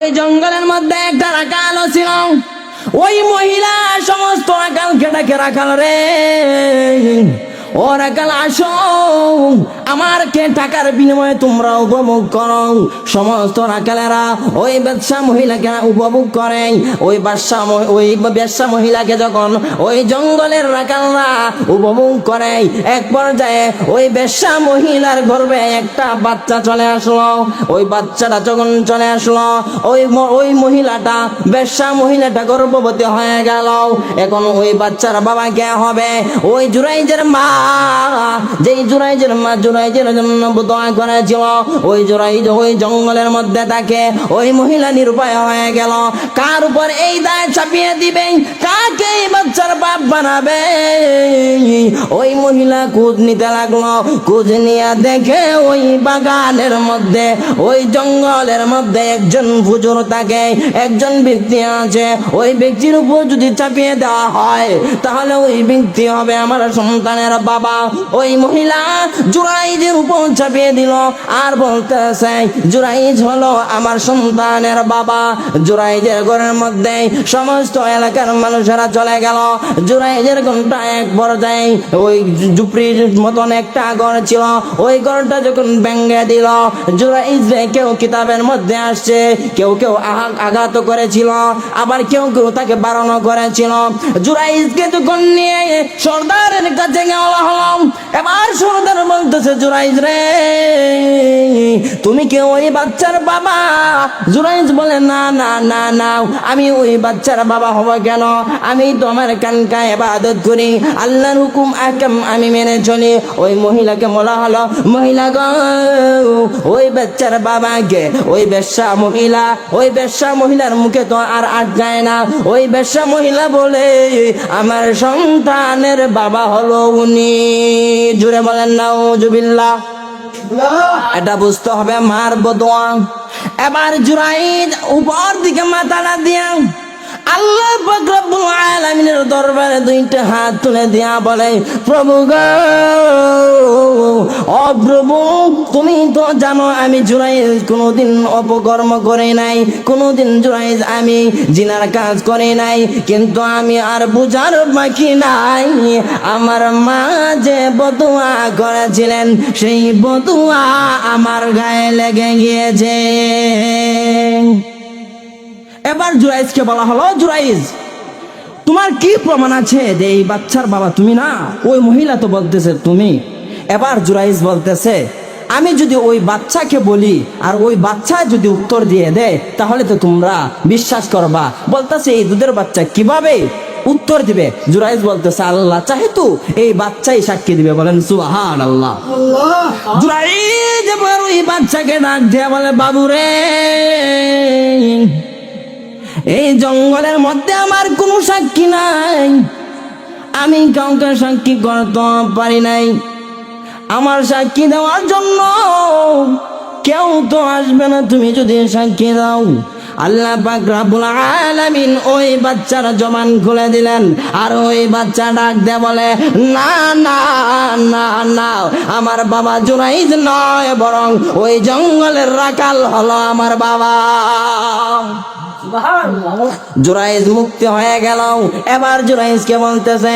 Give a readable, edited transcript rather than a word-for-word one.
এই জঙ্গলের মধ্যে একটা রাখাল ছিল। ওই মহিলা সমস্ত রাখালকে ডাকে, রাখাল রে ও রাখাল আসো, আমার কে টাকার বিনিময়ে তোমরা উপভোগ করো। সমস্ত রাখালেরা ওই ব্যবসা মহিলাকে উপভোগ করে। ওই ব্যবসা মহিলাকে যখন ওই জঙ্গলের রাখালরা উপভোগ করে, এক পর্যায়ে ওই ব্যবসা মহিলার গর্ভে একটা বাচ্চা চলে আসলো। ওই বাচ্চাটা যখন চলে আসলো, ওই মহিলাটা ব্যবসা মহিলাটা গর্ভবতী হয়ে গেল। এখন ওই বাচ্চার বাবা কে হবে? ওই জুরাইজের মা, যেই জুরাইজের মা জুরাইজের জন্য দোয়া করেছিল। ওই জুরাইজ ওই জঙ্গলের মধ্যে থাকে, ওই মহিলা নিরুপায় হয়ে গেল। কার উপর এই দায় চাপিয়ে দিবে? কাকে এই বাচ্চার বাপ বানাবে? ওই মহিলা খোঁজ নিতে লাগলো। খোঁজ নিয়ে দেখে ওই বাগানের মধ্যে, ওই জঙ্গলের মধ্যে একজন হুজুর থাকে, একজন ব্যক্তি আছে। ওই ব্যক্তির উপর যদি চাপিয়ে দেওয়া হয় তাহলে ওই ব্যক্তি হবে আমার সন্তানের বাবা। ওই মহিলা জুরাইজের উপর চাপিয়ে দিল আর বলতেছে, জুরাইজ হলো আমার সন্তানের বাবা। জুরাইজের ঘরের মধ্যে সমস্ত এলাকার মানুষেরা চলে গেল। জুরাইজের ঘরটা এক পর্যায়ে ওই ঝুপড়ির মতন একটা ঘর ছিল, ওই ঘরটা যখন ভেঙে দিল, জুরাইজ কেউ কিতাবের মধ্যে আসছে, কেউ কেউ আঘাত করেছিল, আবার কেউ কেউ তাকে বারণ করেছিল। জুরাইজকে যখন নিয়ে সর্দারের কাছে গেলা হলাম, এবার সর্দার বলতেছে, জুরাইজ রে তুমি কি ওই বাচ্চার বাবা? জুরাইজ বলে, না না না না, আমি ওই বাচ্চার বাবা হব কেন? আমি তো আমার কানকা ইবাদত করি, আল্লাহর হুকুম আহকাম আমি মেনে চলি। ওই মহিলাকে বলা হলো, মহিলা গো ওই বাচ্চার বাবাকে ওই বেশ্যা মহিলা, ওই বেশ্যা মহিলার মুখে তো আর আটকায় না। ওই বেশ্যা মহিলা বলে, আমার সন্তানের বাবা হলো উনি। জুড়ে বলেন নাউজুবিল্লাহ। এটা বুঝতে হবে মার বদোয়া। এবার জুরাইজ উপর দিকে মাথাটা দিয়া আল্লাহ পাক রব্বুল আলামিনের দরবারে দুইটা হাত তুলে দিয়া বলে, প্রভু গো, ও প্রভু, তুমি তো জানো আমি জুরাইজ কোনোদিন অপকর্ম করে নাই, কোনোদিন জুরাইজ আমি জিনার কাজ করে নাই, কিন্তু আমি আর বুঝার বাকি নাই, আমার মা যে বদুয়া করেছিলেন সেই বদুয়া আমার গায়ে লেগে গিয়েছে। এবার জুরাইজকে বলা হলো, জুরাইজ তোমার কি প্রমাণ আছে যে এই বাচ্চার বাবা তুমি না? ওই মহিলা তো বলতেছে তুমি। এবার জুরাইজ বলতেছে, আমি যদি ওই বাচ্চাকে বলি আর ওই বাচ্চা যদি উত্তর দিয়ে দেয় তাহলে তো তোমরা বিশ্বাস করবা। বলতেছে, এই দুধের বাচ্চা কিভাবে উত্তর দিবে? জুরাইজ বলতেছে, আল্লাহ চাহে তো এই বাচ্চাই সাক্ষী দিবে। বলেন সুবহানাল্লাহ। জুরাইজ এবার ওই বাচ্চাকে ডাক দিয়ে বলে, বাবু রে, এই জঙ্গলের মধ্যে আমার কোনো সাক্ষী নাই, আমি কাউকে সাক্ষী করতে পারি নাই, আমার সাক্ষী দেওয়ার জন্য কেউ তো আসবে না, তুমি যদি সাক্ষী দাও। আল্লাহ পাক রব্বুল আলামিন ওই বাচ্চার জবান খুলে দিলেন, আর ওই বাচ্চা ডাক দিয়ে বলে, না না না না, আমার বাবা জুরাইজ নয়, বরং ওই জঙ্গলের রাখাল হলো আমার বাবা। জুরাইজ মুক্তি হয়ে গেল। এবার জুরাইজকে বলতেছে,